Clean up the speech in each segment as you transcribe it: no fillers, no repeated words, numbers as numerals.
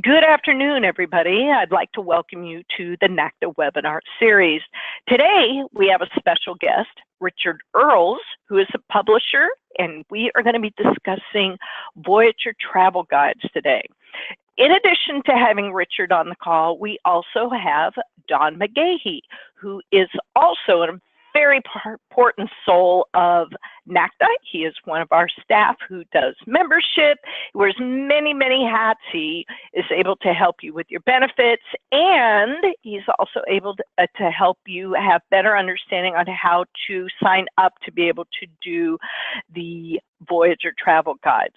Good afternoon, everybody. I'd like to welcome you to the NACTA webinar series. Today, we have a special guest, Richard Earls, who is a publisher, and we are going to be discussing Voyager travel guides today. In addition to having Richard on the call, we also have Don McGahey, who is also a very important soul of NACTA. He is one of our staff who does membership, wears many, many hats. He is able to help you with your benefits, and he's also able to help you have better understanding on how to sign up to be able to do the Voyager travel guides.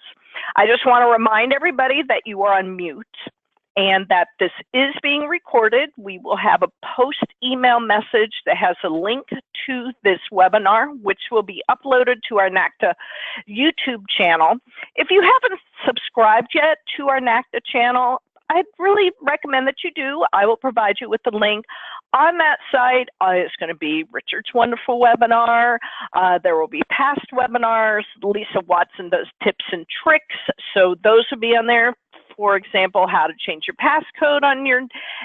I just want to remind everybody that you are on mute and that this is being recorded. We will have a post email message that has a link to this webinar, which will be uploaded to our NACTA YouTube channel. If you haven't subscribed yet to our NACTA channel, I'd really recommend that you do. I will provide you with the link. On that site is going to be Richard's wonderful webinar. There will be past webinars. Lisa Watson does tips and tricks, so those will be on there. For example, how to change your passcode on your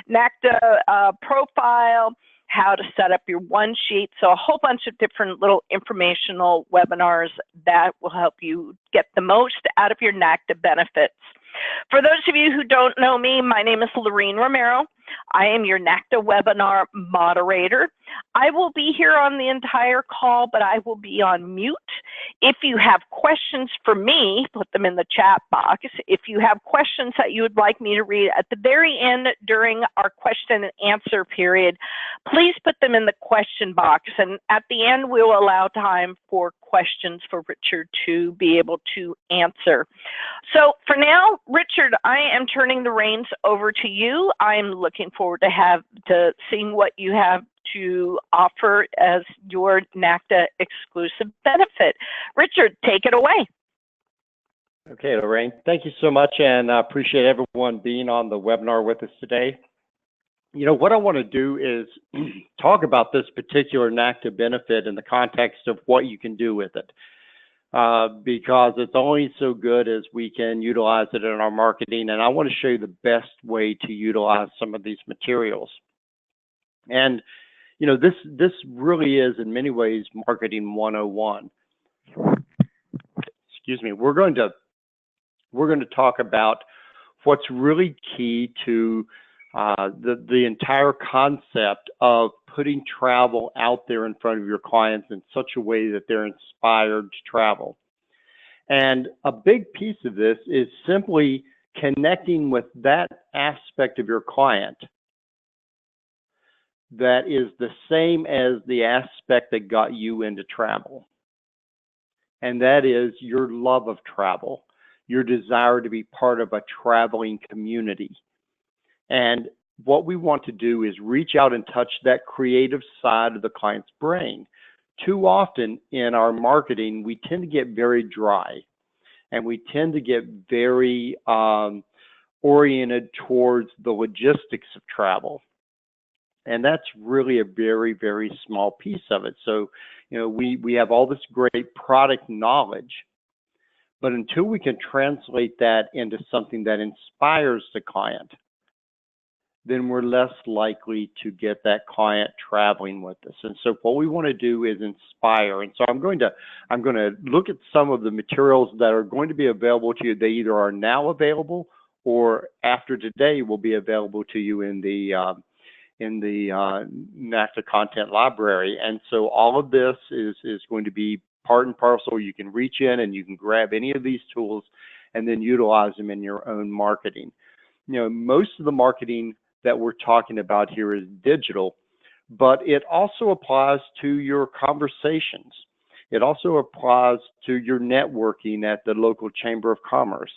NACTA profile, how to set up your one sheet. So a whole bunch of different little informational webinars that will help you get the most out of your NACTA benefits. For those of you who don't know me, my name is Lorene Romero. I am your NACTA webinar moderator. I will be here on the entire call, but I will be on mute. If you have questions for me, put them in the chat box. If you have questions that you would like me to read at the very end during our question and answer period, please put them in the question box. And at the end, we will allow time for questions for Richard to be able to answer. So for now, Richard, I am turning the reins over to you. I'm looking forward to seeing what you have to offer as your NACTA exclusive benefit. Richard, take it away. Okay, Lorraine, thank you so much, and I appreciate everyone being on the webinar with us today. You know, what I want to do is talk about this particular NACTA benefit in the context of what you can do with it, because it's only so good as we can utilize it in our marketing, and I want to show you the best way to utilize some of these materials. And you know, this really is in many ways marketing 101. Excuse me. We're going to talk about what's really key to the entire concept of putting travel out there in front of your clients in such a way that they're inspired to travel. And a big piece of this is simply connecting with that aspect of your client that is the same as the aspect that got you into travel. And that is your love of travel, your desire to be part of a traveling community. And what we want to do is reach out and touch that creative side of the client's brain. Too often in our marketing, we tend to get very dry, and we tend to get very oriented towards the logistics of travel. And that's really a very, very small piece of it. So, you know, we have all this great product knowledge, but until we can translate that into something that inspires the client, then we're less likely to get that client traveling with us. And so what we want to do is inspire. And so I'm going to look at some of the materials that are going to be available to you. They either are now available or after today will be available to you in the NACTA content library. And so all of this is going to be part and parcel. You can reach in and you can grab any of these tools and then utilize them in your own marketing. You know, most of the marketing that we're talking about here is digital, but it also applies to your conversations. It also applies to your networking at the local Chamber of Commerce,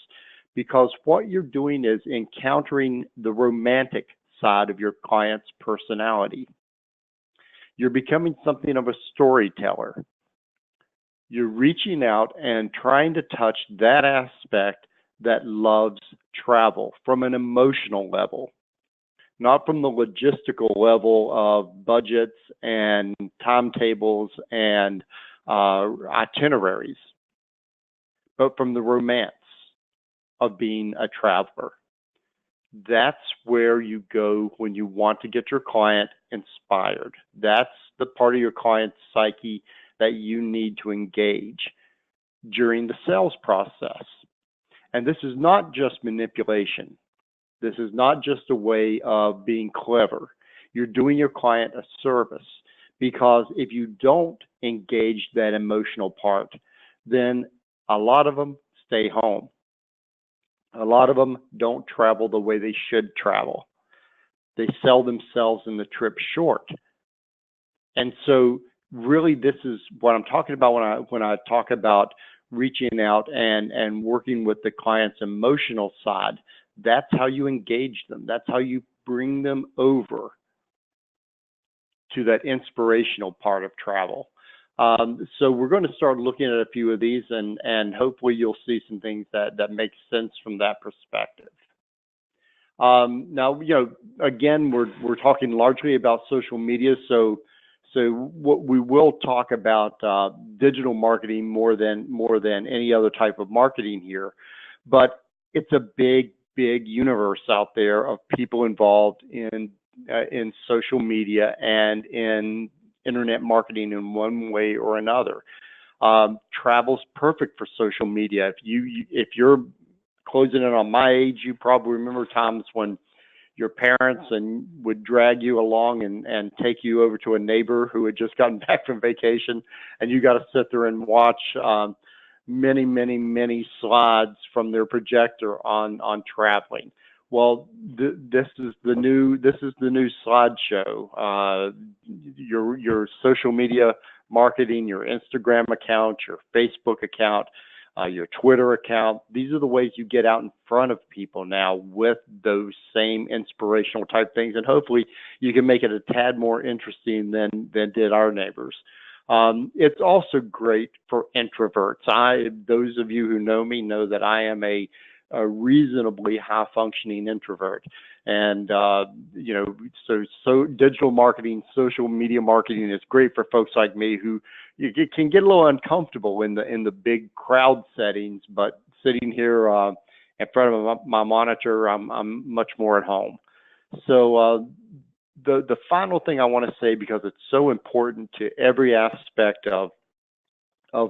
because what you're doing is encountering the romantic side of your client's personality. You're becoming something of a storyteller. You're reaching out and trying to touch that aspect that loves travel from an emotional level, not from the logistical level of budgets and timetables and itineraries, but from the romance of being a traveler. That's where you go when you want to get your client inspired. That's the part of your client's psyche that you need to engage during the sales process. And this is not just manipulation. This is not just a way of being clever. You're doing your client a service, because if you don't engage that emotional part, then a lot of them stay home. A lot of them don't travel the way they should travel. They sell themselves in the trip short. And so really this is what I'm talking about when I talk about reaching out and working with the client's emotional side. That's how you engage them. That's how you bring them over to that inspirational part of travel. So we're going to start looking at a few of these, and hopefully you'll see some things that make sense from that perspective. Now, again, we're talking largely about social media. So what we will talk about digital marketing more than any other type of marketing here, but it's a big universe out there of people involved in social media and in internet marketing in one way or another. Travel's perfect for social media. If you're closing in on my age, you probably remember times when your parents would drag you along and take you over to a neighbor who had just gotten back from vacation, and you got to sit there and watch many slides from their projector on traveling. Well, this is the new slideshow. Your social media marketing, your Instagram account, your Facebook account, your Twitter account. These are the ways you get out in front of people now with those same inspirational type things, and hopefully you can make it a tad more interesting than did our neighbors. It's also great for introverts. Those of you who know me know that I am a reasonably high functioning introvert, and so digital marketing, social media marketing is great for folks like me who can get a little uncomfortable in the big crowd settings, but sitting here in front of my monitor, I'm much more at home. So the final thing I want to say, because it's so important to every aspect of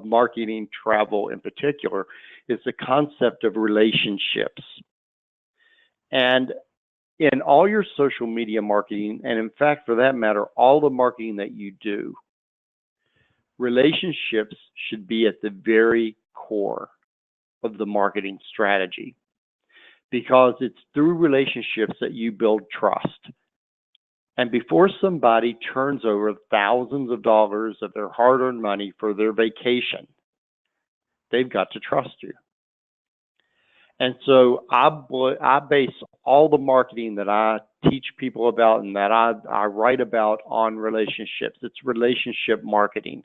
marketing, travel in particular, is the concept of relationships. And in all your social media marketing, and in fact, for that matter, all the marketing that you do, relationships should be at the very core of the marketing strategy, because it's through relationships that you build trust. And before somebody turns over thousands of dollars of their hard-earned money for their vacation, they've got to trust you. And so I base all the marketing that I teach people about and that I write about on relationships. It's relationship marketing.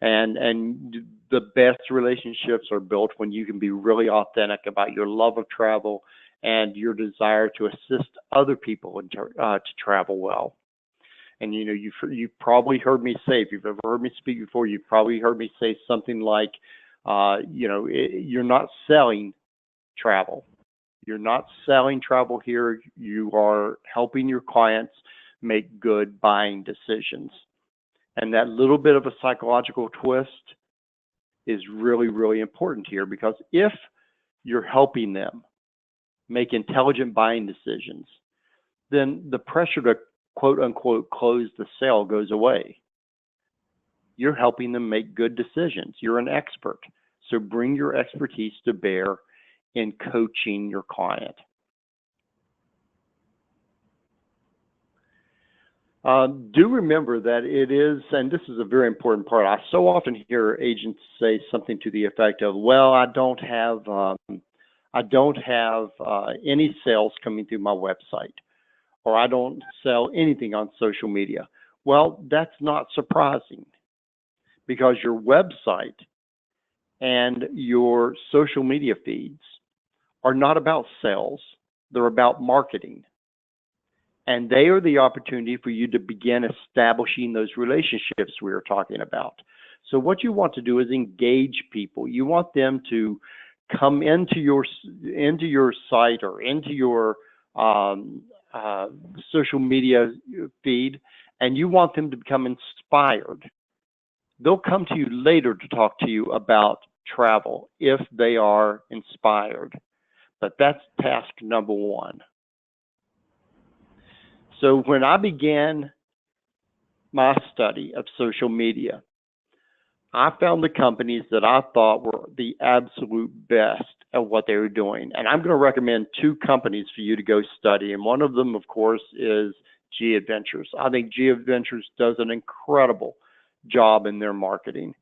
And the best relationships are built when you can be really authentic about your love of travel and your desire to assist other people to travel well. And you've probably heard me say, if you've ever heard me speak before, you've probably heard me say something like, you're not selling travel. You're not selling travel here. You are helping your clients make good buying decisions. And that little bit of a psychological twist is really, really important here, because if you're helping them make intelligent buying decisions, then the pressure to quote unquote close the sale goes away. You're helping them make good decisions. You're an expert. So bring your expertise to bear in coaching your client. Do remember that it is, and this is a very important part, I so often hear agents say something to the effect of, well, I don't have any sales coming through my website, or I don't sell anything on social media. Well, that's not surprising, because your website and your social media feeds are not about sales. They're about marketing. And they are the opportunity for you to begin establishing those relationships we were talking about. So what you want to do is engage people. You want them to come into your site or into your um, social media feed, and you want them to become inspired. They'll come to you later to talk to you about travel if they are inspired. But that's task number one. So when I began my study of social media, I found the companies that I thought were the absolute best at what they were doing. And I'm going to recommend two companies for you to go study. And one of them, of course, is G Adventures. I think G Adventures does an incredible job in their marketing.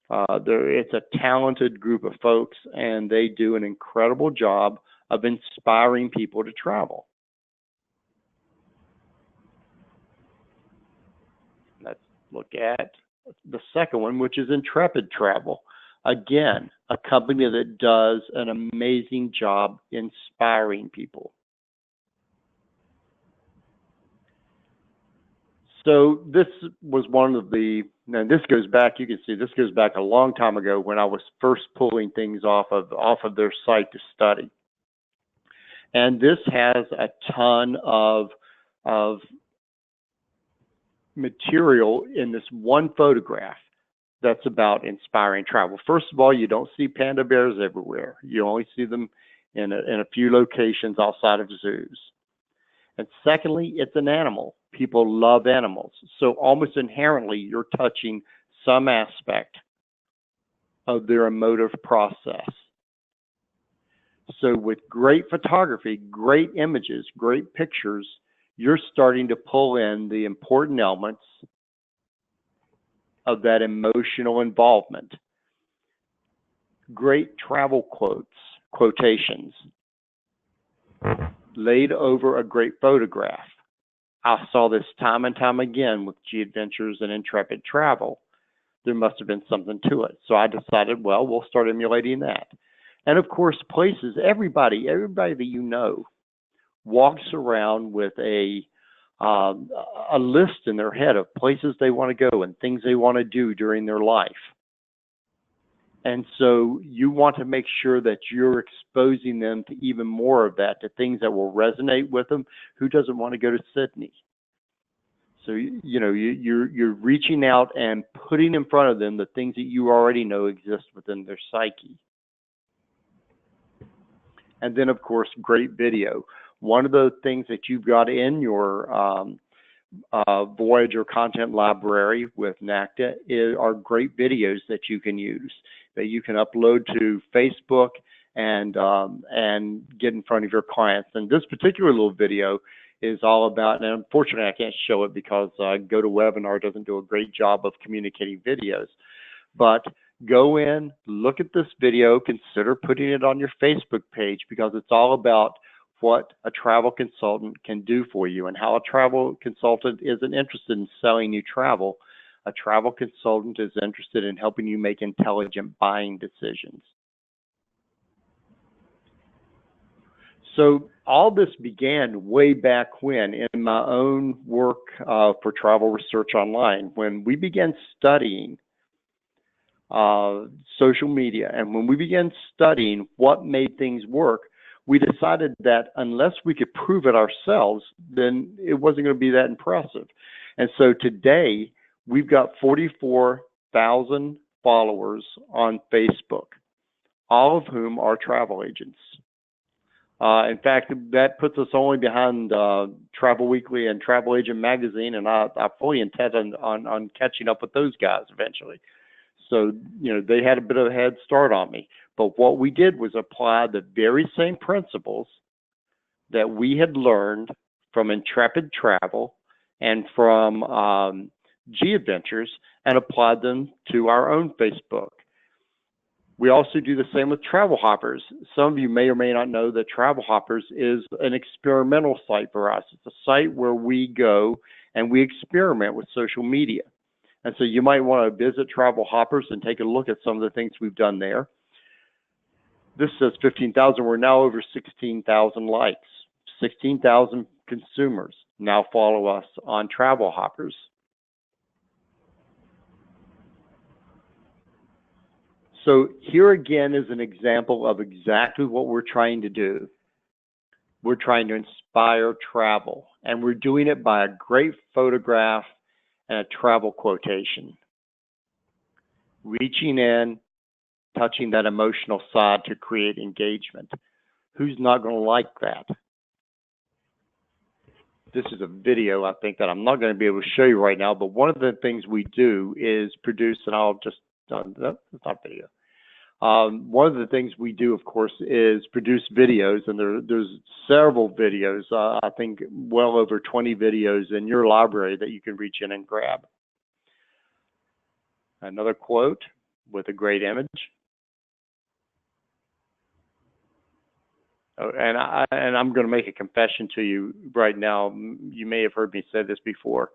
It's a talented group of folks, and they do an incredible job of inspiring people to travel. Let's look at the second one, which is Intrepid Travel. Again, a company that does an amazing job inspiring people. So this was one of the, and this goes back, you can see this goes back a long time ago when I was first pulling things off of their site to study. And this has a ton of material in this one photograph that's about inspiring travel. First of all, you don't see panda bears everywhere. You only see them in a few locations outside of zoos. And secondly, it's an animal. People love animals. So almost inherently, you're touching some aspect of their emotive process. So with great photography, great images, great pictures, you're starting to pull in the important elements of that emotional involvement. Great travel quotations laid over a great photograph. I saw this time and time again with G Adventures and Intrepid Travel. There must have been something to it. So I decided, well, we'll start emulating that. And of course, places, everybody that you know walks around with a list in their head of places they want to go and things they want to do during their life. And so you want to make sure that you're exposing them to even more of that, to things that will resonate with them. Who doesn't want to go to Sydney? So, you know, you're reaching out and putting in front of them the things that you already know exist within their psyche. And then, of course, great video. One of the things that you've got in your Voyager content library with NACTA are great videos that you can use, that you can upload to Facebook and get in front of your clients. And this particular little video is all about, and unfortunately I can't show it because GoToWebinar doesn't do a great job of communicating videos, but go in, look at this video, consider putting it on your Facebook page, because it's all about what a travel consultant can do for you and how a travel consultant isn't interested in selling you travel. A travel consultant is interested in helping you make intelligent buying decisions. So all this began way back when in my own work for Travel Research Online, when we began studying social media, and when we began studying what made things work, we decided that unless we could prove it ourselves, then it wasn't going to be that impressive. And so today, we've got 44,000 followers on Facebook, all of whom are travel agents. In fact, that puts us only behind Travel Weekly and Travel Agent Magazine, and I fully intend on catching up with those guys eventually. So, you know, they had a bit of a head start on me. But what we did was apply the very same principles that we had learned from Intrepid Travel and from G Adventures and applied them to our own Facebook. We also do the same with Travel Hoppers. Some of you may or may not know that Travel Hoppers is an experimental site for us. It's a site where we go and we experiment with social media. And so you might want to visit Travel Hoppers and take a look at some of the things we've done there. This says 15,000. We're now over 16,000 likes. 16,000 consumers now follow us on Travel Hoppers. So here again is an example of exactly what we're trying to do We're trying to inspire travel, and we're doing it by a great photograph and a travel quotation. Reaching in, touching that emotional side to create engagement. Who's not going to like that? This is a video, I think, that I'm not going to be able to show you right now, but one of the things we do is produce, and I'll just, no, it's not video. One of the things we do, of course, is produce videos, and there's several videos, I think well over 20 videos in your library that you can reach in and grab. Another quote with a great image. Oh, and I'm going to make a confession to you right now. You may have heard me say this before.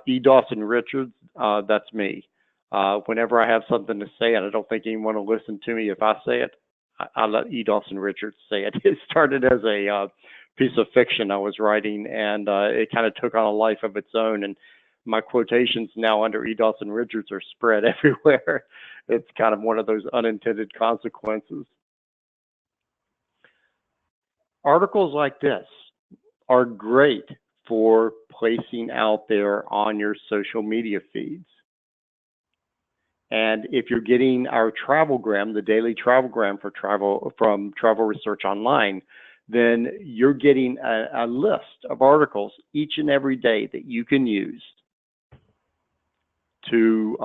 E. Dawson Richards, that's me. Whenever I have something to say and I don't think anyone will listen to me if I say it, I let E. Dawson Richards say it. It started as a piece of fiction I was writing, and it kind of took on a life of its own. And my quotations now under E. Dawson Richards are spread everywhere. It's kind of one of those unintended consequences. Articles like this are great for placing out there on your social media feeds. And if you're getting our Travelgram, the daily Travelgram for travel from Travel Research Online, then you're getting a list of articles each and every day that you can use to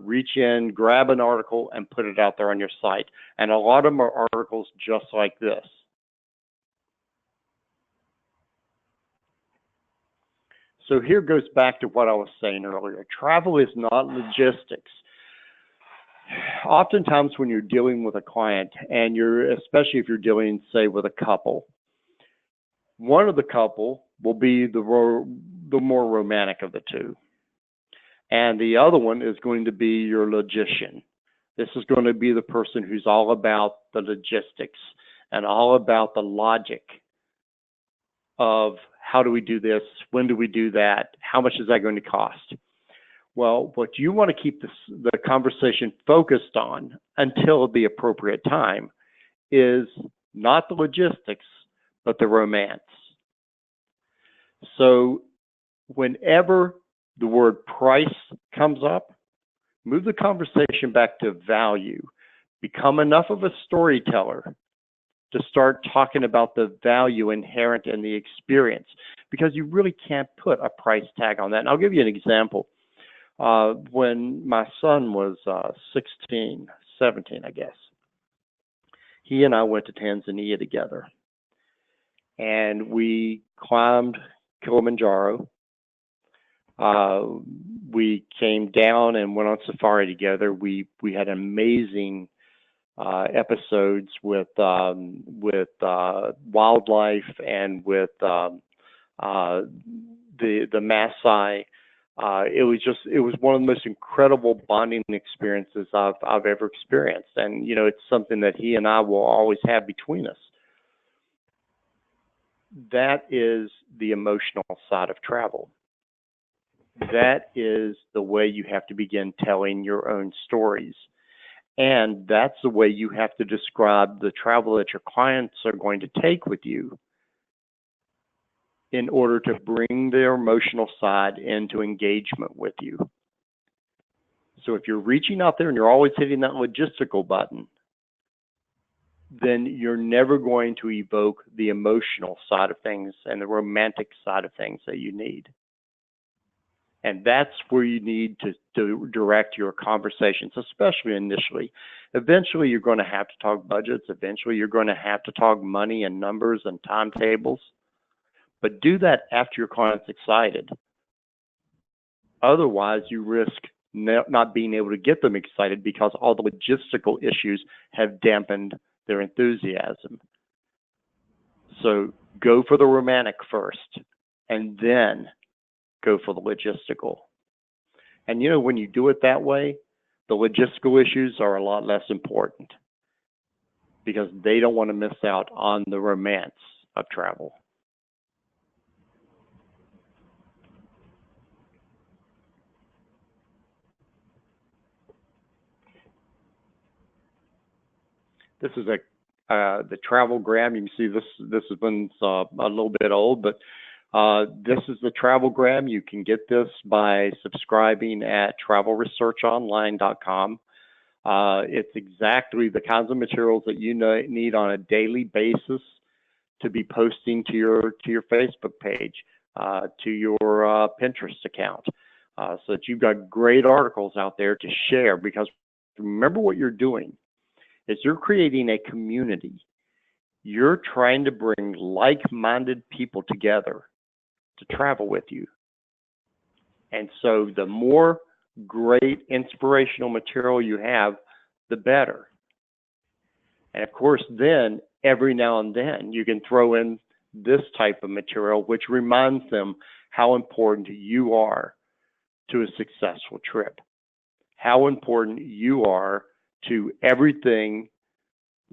reach in, grab an article, and put it out there on your site. And a lot of them are articles just like this. So here goes back to what I was saying earlier. Travel is not logistics. Oftentimes when you're dealing with a client, and especially if you're dealing, say, with a couple, one of the couple will be the more romantic of the two. And the other one is going to be your logician. This is going to be the person who's all about the logistics and all about the logic of how do we do this, when do we do that, how much is that going to cost? Well, what you want to keep the conversation focused on until the appropriate time is not the logistics, but the romance. So whenever the word price comes up, move the conversation back to value. Become enough of a storyteller to start talking about the value inherent in the experience, because you really can't put a price tag on that. And I'll give you an example. When my son was 16, 17, I guess, he and I went to Tanzania together, and we climbed Kilimanjaro. We came down and went on safari together. We had amazing episodes with wildlife and with the Maasai. It was one of the most incredible bonding experiences I've ever experienced, and it's something that he and I will always have between us. That is the emotional side of travel. That is the way you have to begin telling your own stories. And that's the way you have to describe the travel that your clients are going to take with you in order to bring their emotional side into engagement with you. So if you're reaching out there and you're always hitting that logistical button, then you're never going to evoke the emotional side of things and the romantic side of things that you need. And that's where you need to direct your conversations, especially initially. Eventually, you're going to have to talk budgets. Eventually, you're going to have to talk money and numbers and timetables. But do that after your client's excited. Otherwise, you risk not being able to get them excited because all the logistical issues have dampened their enthusiasm. So go for the romantic first, and then go for the logistical. And when you do it that way, the logistical issues are a lot less important because they don't want to miss out on the romance of travel. This is the Travelgram. You can see this one's a little bit old, but this is the Travelgram. You can get this by subscribing at travelresearchonline.com. It's exactly the kinds of materials that you need on a daily basis to be posting to your Facebook page, to your Pinterest account, so that you've got great articles out there to share. Because remember, what you're doing is you're creating a community. You're trying to bring like-minded people together to travel with you. And so the more great inspirational material you have, the better. And of course, then every now and then you can throw in this type of material, which reminds them how important you are to a successful trip, how important you are to everything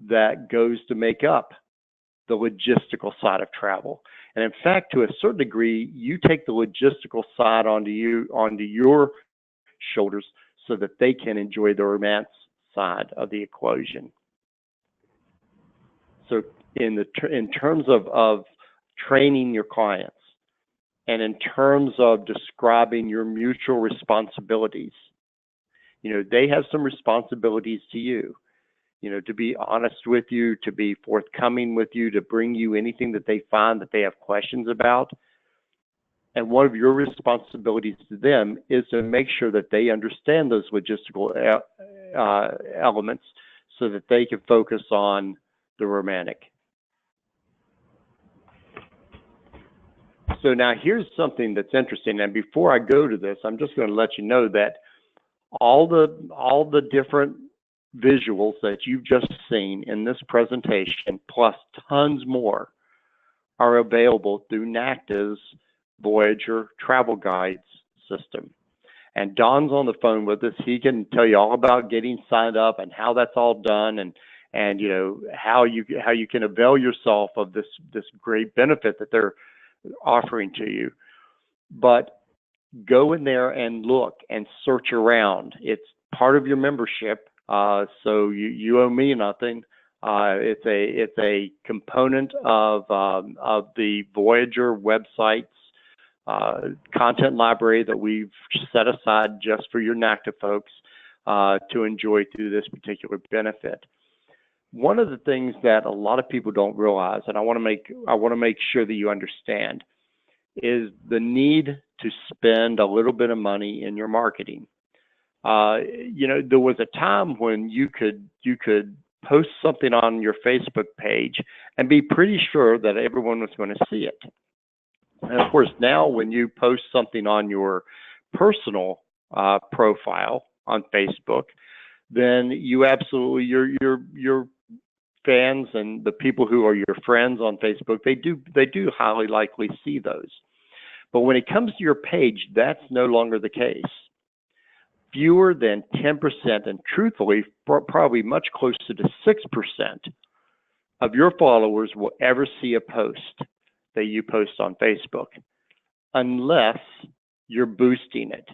that goes to make up the logistical side of travel. And in fact, to a certain degree, you take the logistical side onto your shoulders so that they can enjoy the romance side of the equation. So in terms of training your clients, and in terms of describing your mutual responsibilities, they have some responsibilities to you, to be honest with you, to be forthcoming with you, to bring you anything that they find that they have questions about. And one of your responsibilities to them is to make sure that they understand those logistical elements so that they can focus on the romantic. So now here's something that's interesting. And before I go to this, I'm just going to let you know that all the different visuals that you've just seen in this presentation, plus tons more, are available through NACTA's Voyager travel guides system. And Don's on the phone with us. He can tell you all about getting signed up and how that's all done, and how you can avail yourself of this great benefit that they're offering to you. But go in there and look and search around. It's part of your membership, so you owe me nothing. It's a component of the Voyager website's content library that we've set aside just for your NACTA folks to enjoy through this particular benefit. One of the things that a lot of people don't realize, and I want to make sure that you understand, is the need to spend a little bit of money in your marketing. There was a time when you could post something on your Facebook page and be pretty sure that everyone was going to see it. And of course, now when you post something on your personal profile on Facebook, then you absolutely your fans and the people who are your friends on Facebook, they do highly likely see those. But when it comes to your page, that's no longer the case. Fewer than 10%, and truthfully, probably much closer to 6% of your followers will ever see a post that you post on Facebook, unless you're boosting it.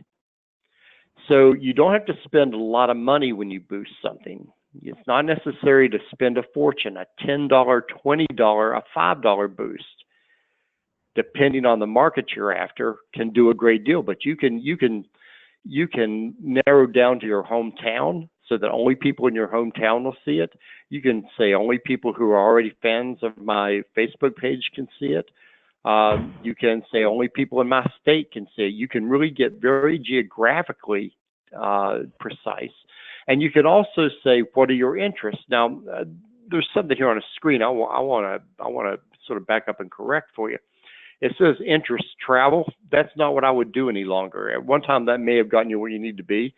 So you don't have to spend a lot of money when you boost something. It's not necessary to spend a fortune, a $10, $20, a $5 boost, depending on the market you're after, can do a great deal. But you can narrow down to your hometown so that only people in your hometown will see it. You can say only people who are already fans of my Facebook page can see it. You can say only people in my state can see it. You can really get very geographically precise. And you can also say, what are your interests? Now, there's something here on the screen I want to sort of back up and correct for you. It says interest travel. That's not what I would do any longer. At one time, that may have gotten you where you need to be.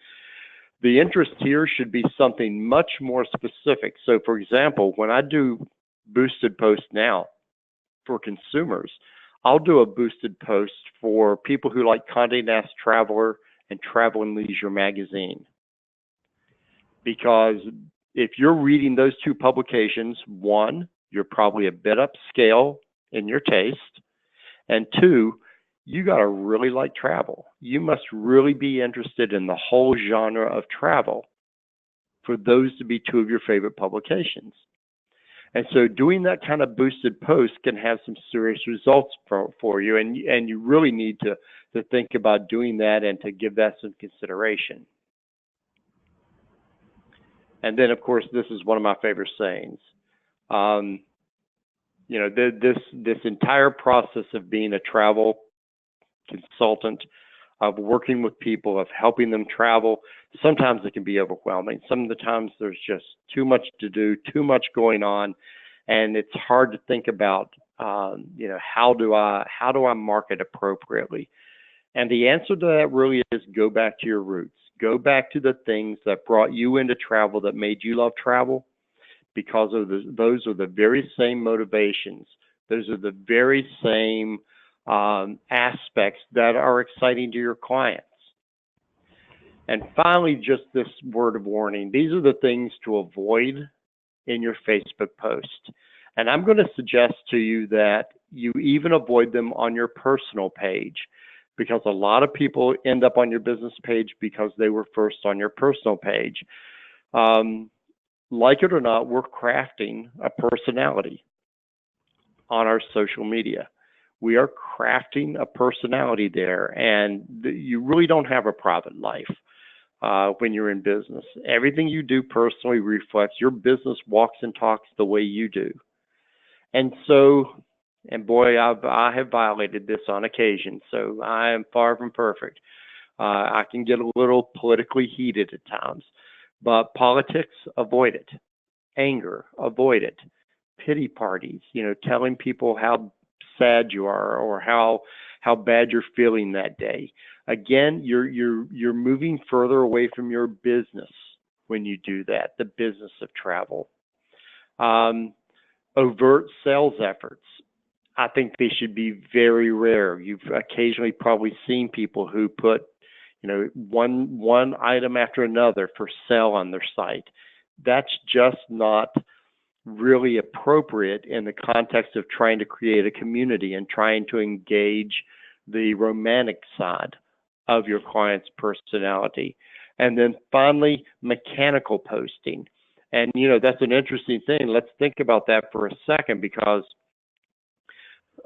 The interest here should be something much more specific. So, for example, when I do boosted posts now for consumers, I'll do a boosted post for people who like Condé Nast Traveler and Travel and Leisure magazine. Because if you're reading those two publications, one, you're probably a bit upscale in your taste, and two, you got to really like travel. You must really be interested in the whole genre of travel for those to be two of your favorite publications. And so doing that kind of boosted post can have some serious results for you. And you really need to think about doing that and to give that some consideration. And then, of course, this is one of my favorite sayings. You know, this entire process of being a travel consultant, of working with people, of helping them travel, sometimes it can be overwhelming. Some of the times there's just too much to do, too much going on, and it's hard to think about, you know, how do I market appropriately? And the answer to that really is go back to your roots. Go back to the things that brought you into travel, that made you love travel, because those are the very same motivations. Those are the very same aspects that are exciting to your clients. And finally, just this word of warning. These are the things to avoid in your Facebook post. And I'm going to suggest to you that you even avoid them on your personal page, because a lot of people end up on your business page because they were first on your personal page. Like it or not, we're crafting a personality on our social media. We are crafting a personality there, and you really don't have a private life when you're in business. Everything you do personally reflects your business, walks and talks the way you do. And so, and boy, I have violated this on occasion, so I am far from perfect. I can get a little politically heated at times, but politics, avoid it. Anger, avoid it. Pity parties, you know, telling people how sad you are or how bad you're feeling that day. Again, you're moving further away from your business when you do that, the business of travel. Overt sales efforts, I think they should be very rare. You've occasionally probably seen people who put, you know, one item after another for sale on their site. That's just not really appropriate in the context of trying to create a community and trying to engage the romantic side of your client's personality. And then finally, mechanical posting. And, you know, that's an interesting thing. Let's think about that for a second, because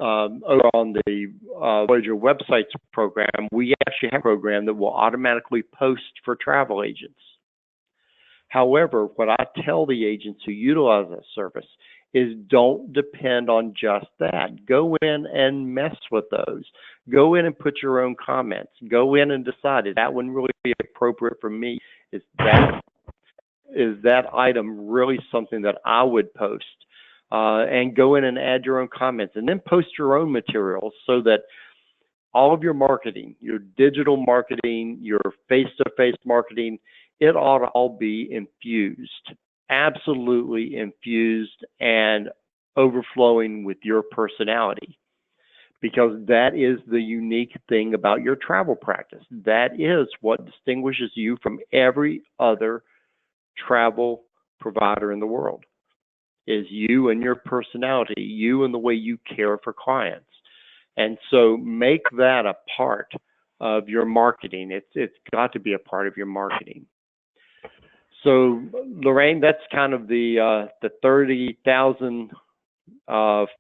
over on the Voyager websites program, we actually have a program that will automatically post for travel agents. However, what I tell the agents who utilize that service is don't depend on just that. Go in and mess with those. Go in and put your own comments. Go in and decide, is that one really appropriate for me? Is that item really something that I would post? And go in and add your own comments, and then post your own materials, so that all of your marketing, your digital marketing, your face-to-face marketing, it ought to all be infused, absolutely infused and overflowing with your personality, because that is the unique thing about your travel practice. That is what distinguishes you from every other travel provider in the world, is you and your personality, you and the way you care for clients. And so make that a part of your marketing. It's got to be a part of your marketing. So, Lorraine, that's kind of the 30,000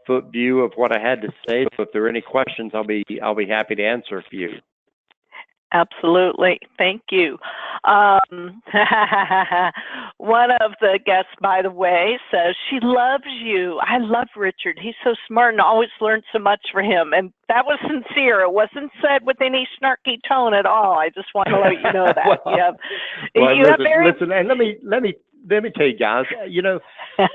foot view of what I had to say. So if there are any questions, I'll be happy to answer for you. Absolutely. Thank you. One of the guests, by the way, says she loves you. I love Richard. He's so smart and always learn so much from him. And that was sincere. It wasn't said with any snarky tone at all. I just want to let you know that. Listen, and let me tell you guys, you know,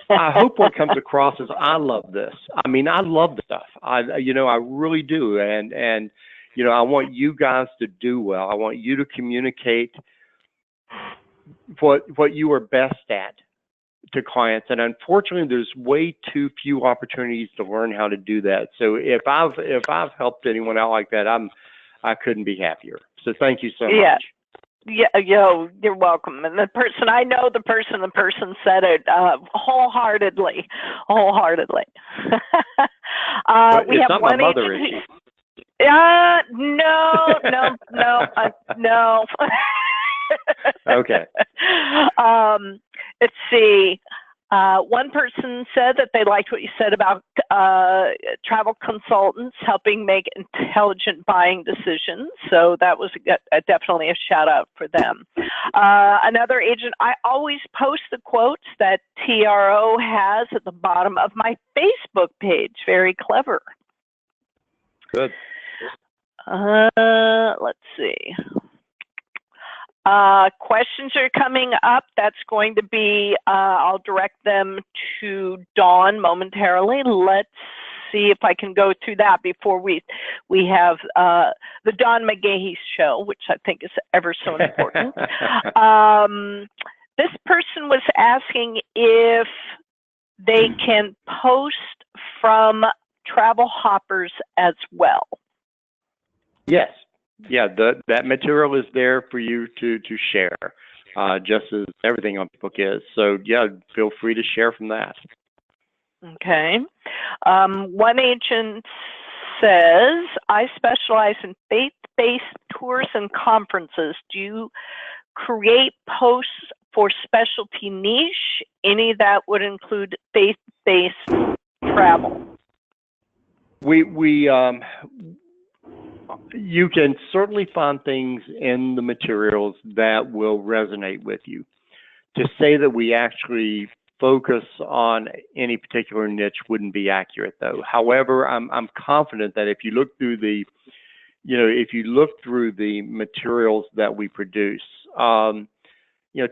I hope what comes across is I love this. I mean, I love the stuff. I really do. And you know, I want you guys to do well. I want you to communicate what you are best at to clients. And unfortunately, there's way too few opportunities to learn how to do that. So if I've helped anyone out like that, I couldn't be happier. So thank you so much. Yeah, you're welcome. And the person said it wholeheartedly. We have not one my mother, agent. is she? No. Okay. Let's see. One person said that they liked what you said about travel consultants helping make intelligent buying decisions. So that was definitely a shout out for them. Another agent, I always post the quotes that TRO has at the bottom of my Facebook page. Very clever. Good. Let's see. Questions are coming up. That's going to be, I'll direct them to Dawn momentarily. Let's see if I can go through that before we have the Dawn McGahee show, which I think is ever so important. This person was asking if they can post from travel hoppers as well. Yes. Yeah, that material is there for you to share, just as everything on Facebook is. So yeah, feel free to share from that. Okay. One agent says, I specialize in faith-based tours and conferences. Do you create posts for specialty niche? Any that would include faith-based travel? You can certainly find things in the materials that will resonate with you. To say that we actually focus on any particular niche wouldn't be accurate, though. However, I'm confident that if you look through the, materials that we produce,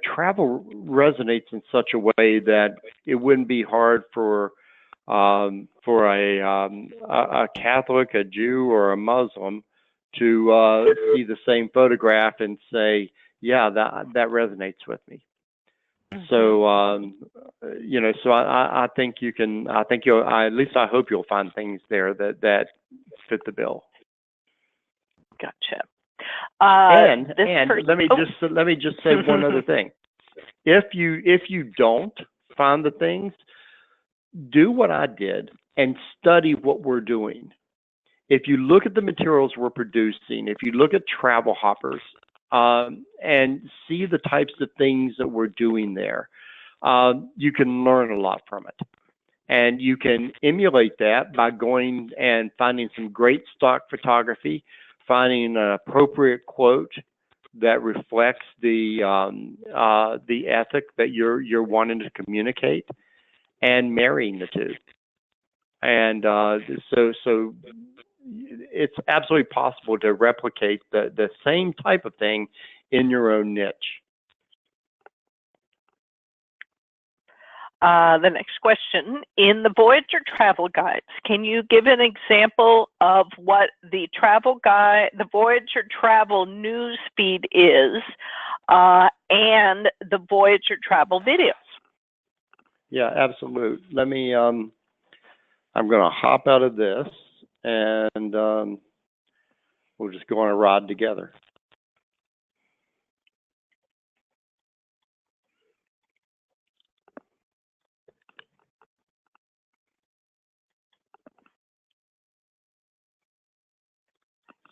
travel resonates in such a way that it wouldn't be hard for a Catholic, a Jew, or a Muslim to see the same photograph and say, yeah, that resonates with me. So, so I think you can, at least I hope you'll find things there that fit the bill. Gotcha. And let me just say one other thing. If you don't find the things, do what I did and study what we're doing. If you look at the materials we're producing, if you look at travel hoppers, and see the types of things that we're doing there, you can learn a lot from it. And you can emulate that by going and finding some great stock photography, finding an appropriate quote that reflects the ethic that you're wanting to communicate, and marrying the two. And so it's absolutely possible to replicate the same type of thing in your own niche. The next question, in the Voyager travel guides, can you give an example of what the Voyager travel news feed is, and the Voyager travel videos? Yeah, absolutely. Let me, I'm going to hop out of this, and we'll just go on a ride together.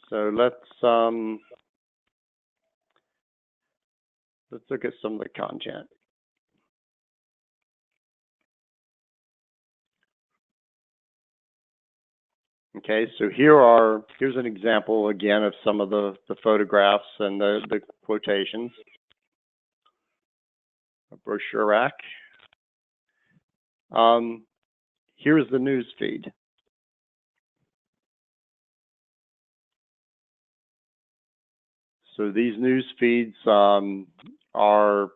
So let's look at some of the content. Okay, so here's an example again of some of the photographs and the quotations. A brochure rack. Here's the news feed. So these news feeds are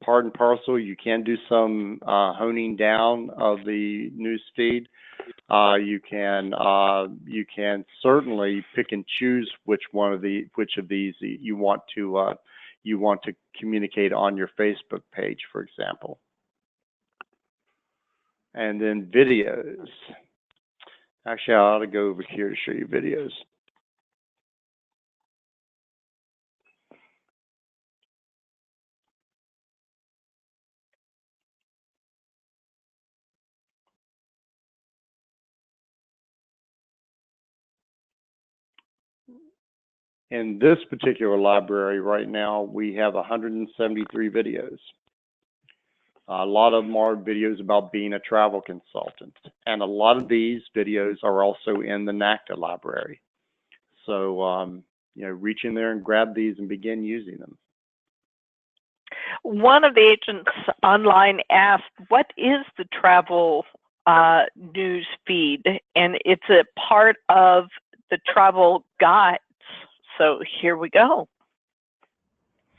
part and parcel. You can do some honing down of the news feed. You can certainly pick and choose which of these you want to communicate on your Facebook page, for example. And then videos. Actually, I ought to go over here to show you videos. In this particular library right now, we have 173 videos. A lot of them are videos about being a travel consultant. And a lot of these videos are also in the NACTA library. So, you know, reach in there and grab these and begin using them. One of the agents online asked, what is the travel news feed? And it's a part of the travel guides. So here we go.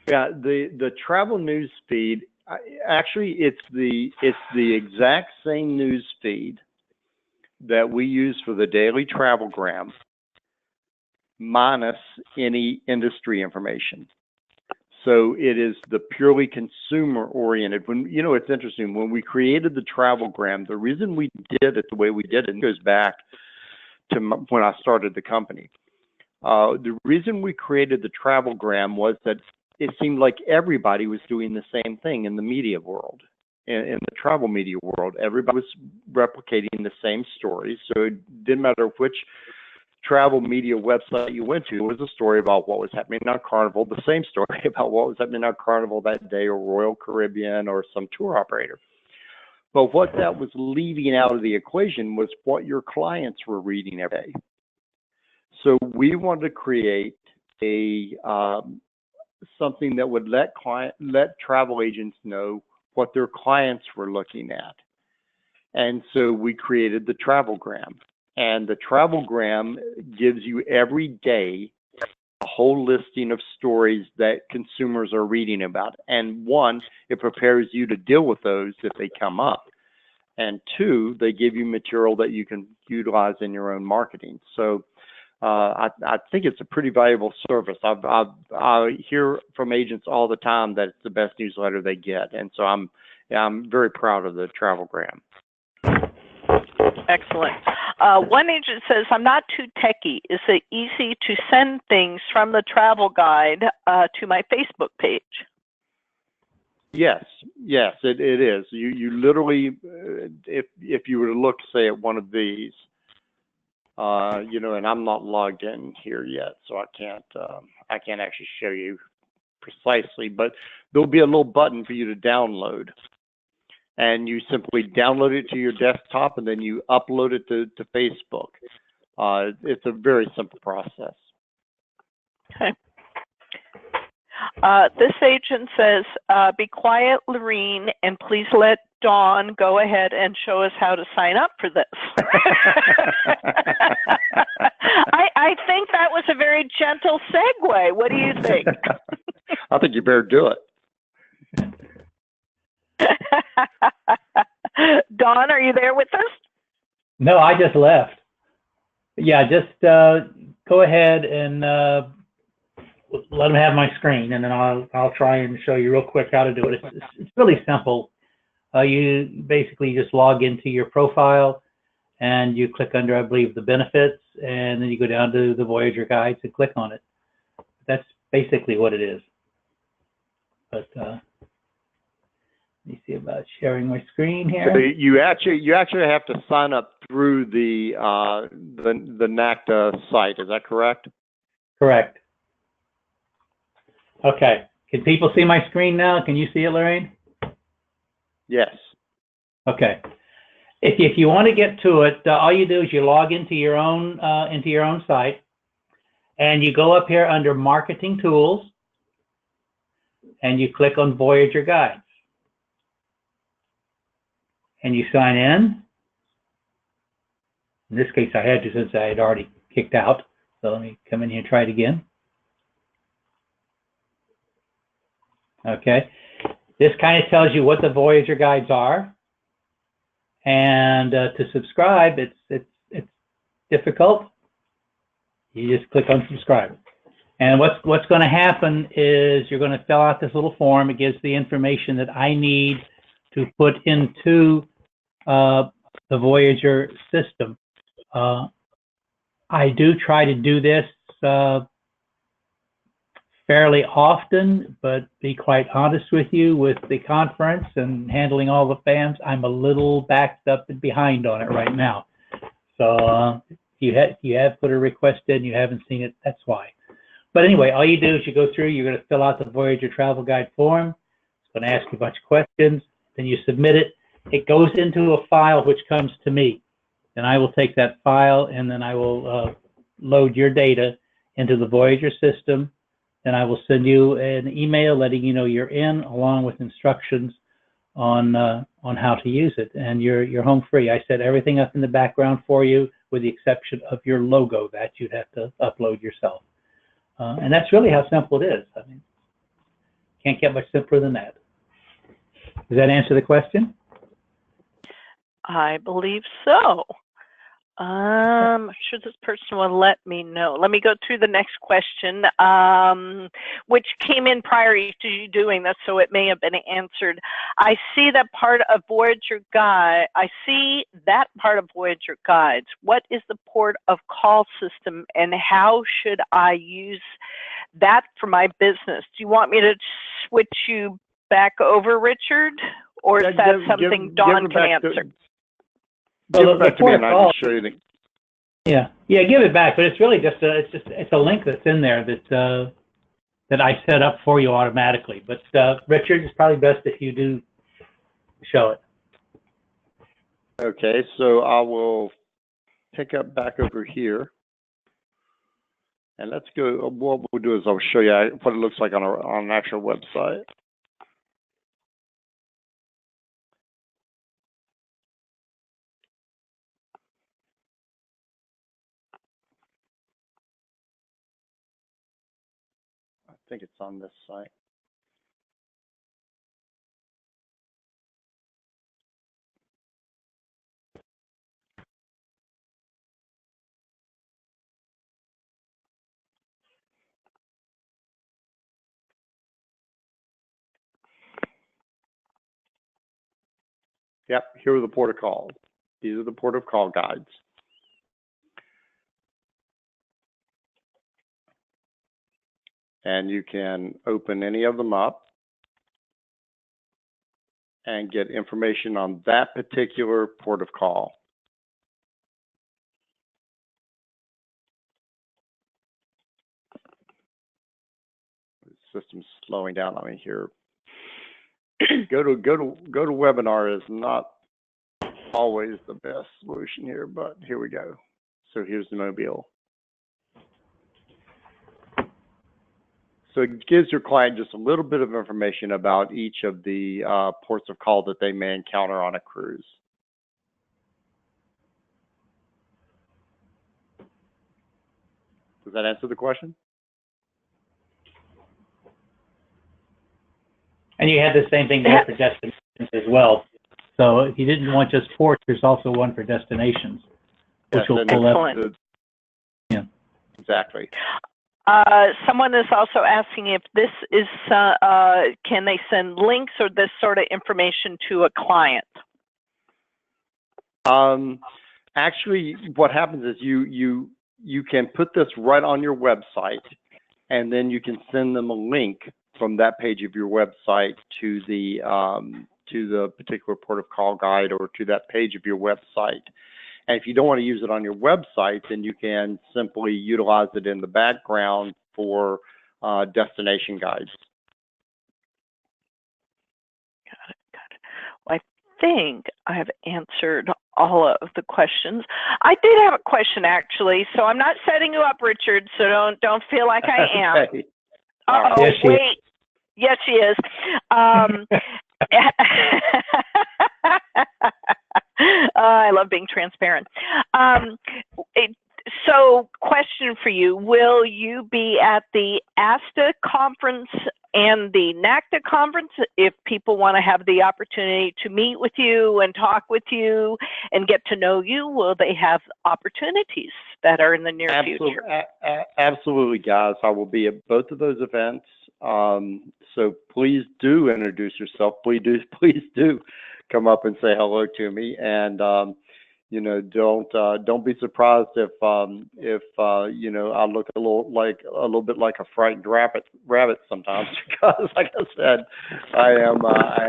Yeah, the travel news feed, actually it's the exact same news feed that we use for the daily travelgram, minus any industry information. So it is the purely consumer oriented. When, you know, it's interesting, when we created the travelgram, the reason we did it the way we did it goes back to when I started the company. The reason we created the travelgram was that it seemed like everybody was doing the same thing in the media world, in the travel media world. Everybody was replicating the same stories. So it didn't matter which travel media website you went to, it was a story about what was happening on Carnival, the same story about what was happening on Carnival that day, or Royal Caribbean, or some tour operator. But what that was leaving out of the equation was what your clients were reading every day. So we wanted to create a something that would let travel agents know what their clients were looking at. And so we created the travelgram. And the travelgram gives you every day a whole listing of stories that consumers are reading about. And one, it prepares you to deal with those if they come up. And two, they give you material that you can utilize in your own marketing. So I think it's a pretty valuable service. I hear from agents all the time that it's the best newsletter they get. And so I'm very proud of the travelgram. Excellent. One agent says, I'm not too techie. Is it easy to send things from the travel guide to my Facebook page? Yes, it is. You literally, if you were to look, say, at one of these, you know, and I'm not logged in here yet, so I can't actually show you precisely, but there'll be a little button for you to download. And you simply download it to your desktop, and then you upload it to Facebook. It's a very simple process. Okay. This agent says, be quiet, Lorene, and please let Dawn go ahead and show us how to sign up for this. I think that was a very gentle segue. What do you think? I think you better do it. Dawn, are you there with us? No, I just left. Yeah, just go ahead and let them have my screen, and then I'll try and show you real quick how to do it. It's really simple. You basically just log into your profile, and you click under, I believe, the benefits, and then you go down to the Voyager guides and click on it. That's basically what it is. But let me see about sharing my screen here. So you actually have to sign up through the NACTA site. Is that correct? Correct. Okay. Can people see my screen now? Can you see it, Lorraine? Yes. Okay. If you want to get to it, all you do is you log into your own site, and you go up here under Marketing Tools, and you click on Voyager Guides, and you sign in. In this case, I had to, since I had already kicked out. So let me come in here and try it again. Okay. This kind of tells you what the Voyager Guides are. And to subscribe, it's difficult. You just click on subscribe. And what's going to happen is you're going to fill out this little form. It gives the information that I need to put into the Voyager system. I do try to do this fairly often, but be quite honest with you, with the conference and handling all the fans, I'm a little backed up and behind on it right now. So if you have put a request in, you haven't seen it, that's why. But anyway, all you do is you go through, you're going to fill out the Voyager Travel Guide form. It's going to ask you a bunch of questions. Then you submit it. It goes into a file which comes to me. Then I will take that file and then I will load your data into the Voyager system. Then I will send you an email letting you know you're in, along with instructions on how to use it. And you're home free. I set everything up in the background for you, with the exception of your logo that you'd have to upload yourself. And that's really how simple it is. I mean, can't get much simpler than that. Does that answer the question? I believe so. I'm sure this person will let me know. Let me go through the next question, which came in prior to you doing this, so it may have been answered. I see that part of Voyager Guide. I see that part of Voyager Guides. What is the port of call system, and how should I use that for my business? Do you want me to switch you back over, Richard, or is that something Dawn can answer? Give it back to me and I can show you the... Yeah, give it back. But it's really just it's a link that's in there that I set up for you automatically. But Richard, it's probably best if you do show it. Okay, so I will pick up back over here, and let's go. What we'll do is I'll show you what it looks like on an actual website. I think it's on this site. Yep, here are the port of calls. These are the port of call guides. And you can open any of them up and get information on that particular port of call. The system's slowing down on me here. Go to webinar is not always the best solution here, but here we go. So here's the mobile. So it gives your client just a little bit of information about each of the ports of call that they may encounter on a cruise. Does that answer the question? And you had the same thing there for destinations as well. So if you didn't want just ports, there's also one for destinations, which will pull up. Yeah, exactly. Someone is also asking if this is, can they send links or this sort of information to a client? Actually, what happens is you can put this right on your website, and then you can send them a link from that page of your website to the particular port of call guide or to that page of your website. And if you don't want to use it on your website, then you can simply utilize it in the background for destination guides. Got it. Well, I think I have answered all of the questions. I did have a question, actually, so I'm not setting you up, Richard, so don't feel like I am. Okay. Uh-oh, yes, wait. Yes, she is. I love being transparent. So, question for you. Will you be at the ASTA conference and the NACTA conference if people want to have the opportunity to meet with you and talk with you and get to know you? Will they have opportunities that are in the near future? Absolutely, guys. I will be at both of those events. So please do introduce yourself. Please do come up and say hello to me. And don't be surprised if you know, I look a little bit like a frightened rabbit sometimes, because like I said, I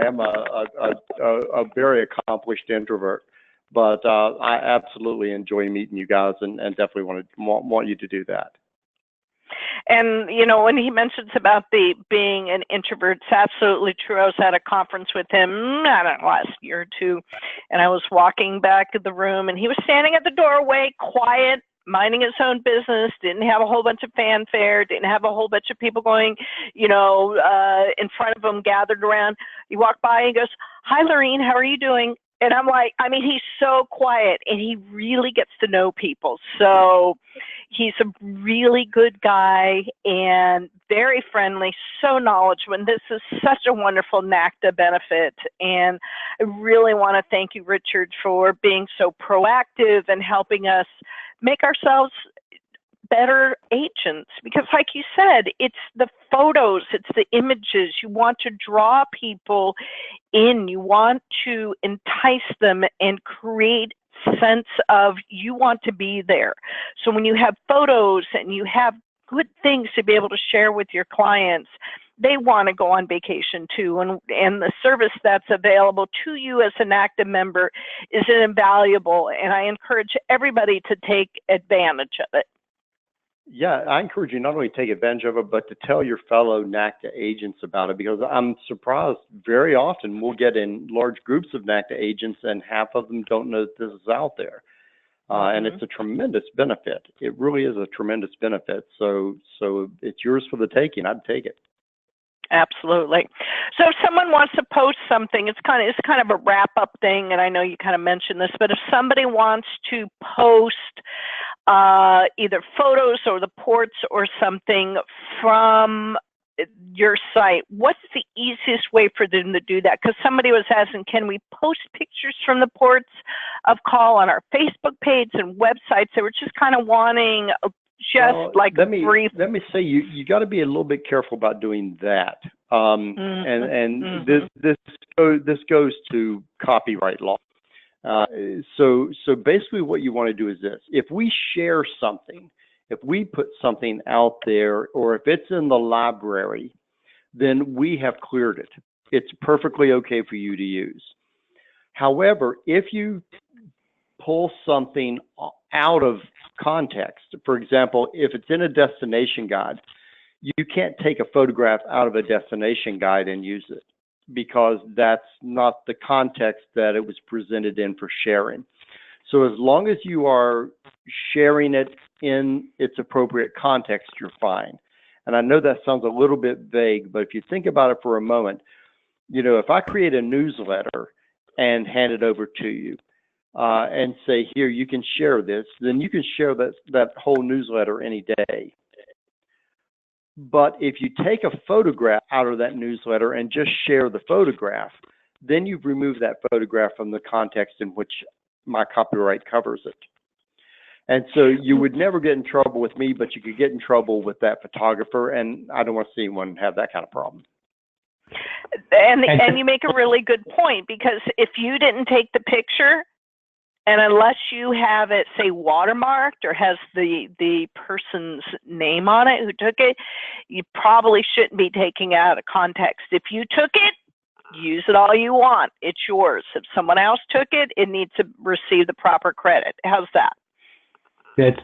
am a very accomplished introvert. But I absolutely enjoy meeting you guys, and definitely want you to do that. And, you know, when he mentions about being an introvert, it's absolutely true. I was at a conference with him, I don't know, last year or two, and I was walking back to the room, and he was standing at the doorway, quiet, minding his own business, didn't have a whole bunch of fanfare, didn't have a whole bunch of people going, you know, in front of him, gathered around. He walked by and he goes, "Hi, Lorene, how are you doing?" And I'm like, I mean, he's so quiet, and he really gets to know people. So he's a really good guy and very friendly, so knowledgeable. And this is such a wonderful NACTA benefit. And I really want to thank you, Richard, for being so proactive and helping us make ourselves better agents, because like you said, it's the photos, it's the images. You want to draw people in, you want to entice them and create sense of you want to be there. So when you have photos and you have good things to be able to share with your clients, they want to go on vacation too. And the service that's available to you as an NACTA member is invaluable, and I encourage everybody to take advantage of it. Yeah, I encourage you not only to take advantage of it, but to tell your fellow NACTA agents about it, because I'm surprised very often we'll get in large groups of NACTA agents and half of them don't know that this is out there. And it's a tremendous benefit. It really is a tremendous benefit. So it's yours for the taking. I'd take it. Absolutely. So if someone wants to post something, it's kind of a wrap up thing, and I know you kind of mentioned this, but if somebody wants to post either photos or the ports or something from your site, what's the easiest way for them to do that? Because somebody was asking, can we post pictures from the ports of call on our Facebook page and websites? They were just kind of wanting brief. Let me say, you got to be a little bit careful about doing that. This goes to copyright law. So basically what you want to do is this: if we share something, if we put something out there, or if it's in the library, then we have cleared it. It's perfectly okay for you to use. However, if you pull something out of context, for example, if it's in a destination guide, you can't take a photograph out of a destination guide and use it, because that's not the context that it was presented in for sharing. So as long as you are sharing it in its appropriate context, you're fine. And I know that sounds a little bit vague, but if you think about it for a moment, you know, if I create a newsletter and hand it over to you and say, here, you can share this, then you can share that whole newsletter any day. But if you take a photograph out of that newsletter and just share the photograph, then you've removed that photograph from the context in which my copyright covers it. And so you would never get in trouble with me, but you could get in trouble with that photographer, and I don't want to see anyone have that kind of problem. And you make a really good point, because if you didn't take the picture, and unless you have it, say, watermarked or has the person's name on it who took it, you probably shouldn't be taking it out of context. If you took it, use it all you want. It's yours. If someone else took it, it needs to receive the proper credit. How's that? That's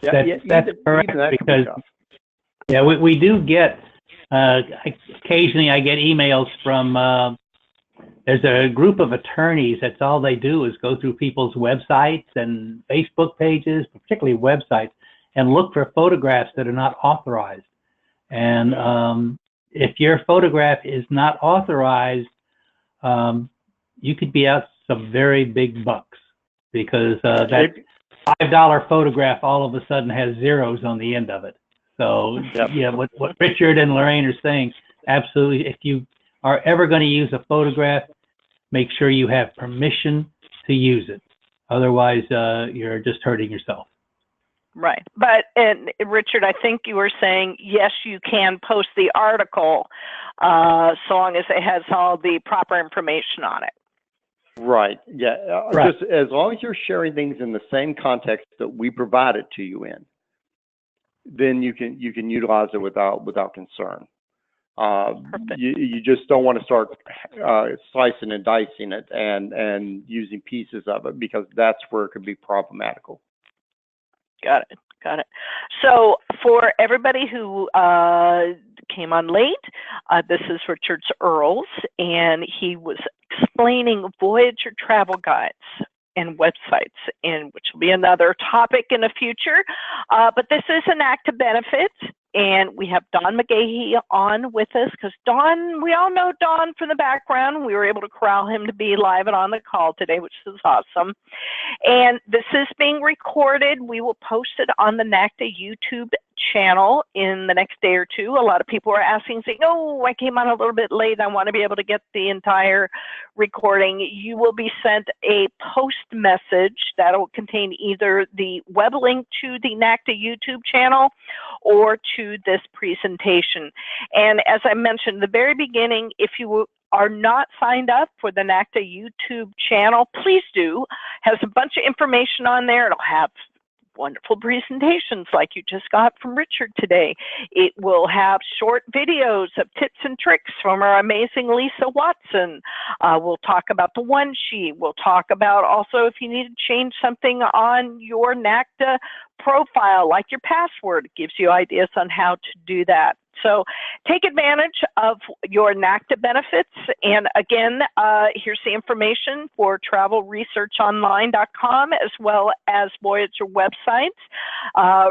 correct, because we do get occasionally I get emails from there's a group of attorneys. That's all they do is go through people's websites and Facebook pages, particularly websites, and look for photographs that are not authorized. And if your photograph is not authorized, you could be out some very big bucks, because that $5 photograph all of a sudden has zeros on the end of it. So yeah, what Richard and Lorraine are saying, absolutely. If you are ever going to use a photograph, make sure you have permission to use it. Otherwise, you're just hurting yourself. Right. But, and Richard, I think you were saying, yes, you can post the article so long as it has all the proper information on it. Right. Yeah. Right. Just as long as you're sharing things in the same context that we provide it to you in, then you can utilize it without concern. You just don't want to start slicing and dicing it and using pieces of it, because that's where it could be problematical. Got it. Got it. So for everybody who came on late, this is Richard Earls, and he was explaining Voyager travel guides and websites, and which will be another topic in the future. But this is an NACTA benefit, and we have Don McGahey on with us because Don, we all know Don from the background. We were able to corral him to be live and on the call today, which is awesome. And this is being recorded. We will post it on the NACTA YouTube channel in the next day or two. A lot of people are asking, saying, oh, I came on a little bit late. I want to be able to get the entire recording. You will be sent a post message that will contain either the web link to the NACTA YouTube channel or to this presentation. And as I mentioned at the very beginning, if you are not signed up for the NACTA YouTube channel, please do. It has a bunch of information on there. It'll have wonderful presentations like you just got from Richard today. It will have short videos of tips and tricks from our amazing Lisa Watson. We'll talk about the one sheet. We'll talk about also if you need to change something on your NACTA profile, like your password. It gives you ideas on how to do that. So take advantage of your NACTA benefits. And again, here's the information for travelresearchonline.com as well as Voyager websites.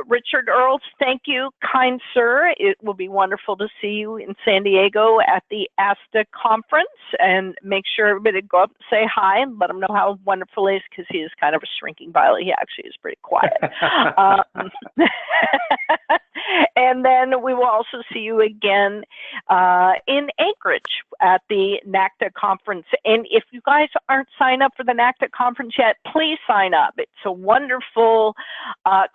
Richard Earls, thank you, kind sir. It will be wonderful to see you in San Diego at the ASTA conference, and make sure everybody go up and say hi and let him know how wonderful he is, because he is kind of a shrinking violet. He actually is pretty quiet. And then we will also see you again in Anchorage at the NACTA conference. And if you guys aren't signed up for the NACTA conference yet, please sign up. It's a wonderful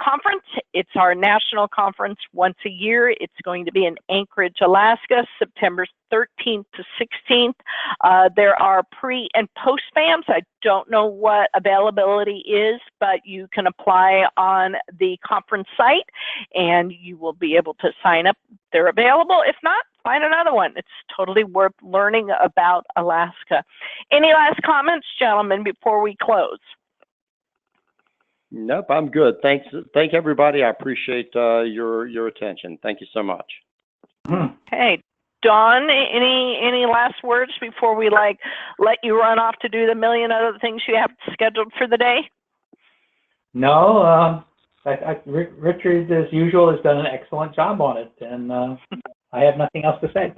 conference. It's our national conference once a year. It's going to be in Anchorage, Alaska, September 13th to 16th. There are pre and post spams. I don't know what availability is, but you can apply on the conference site and you will be able to sign up. They're available. If not, find another one. It's totally worth learning about Alaska. Any last comments, gentlemen, before we close? Nope, I'm good. Thank everybody. I appreciate your attention. Thank you so much. Okay. Dawn, any last words before we let you run off to do the million other things you have scheduled for the day? No, Richard, as usual, has done an excellent job on it, and I have nothing else to say.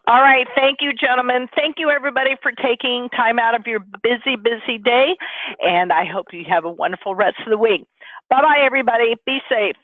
All right. Thank you, gentlemen. Thank you, everybody, for taking time out of your busy, busy day, and I hope you have a wonderful rest of the week. Bye-bye, everybody. Be safe.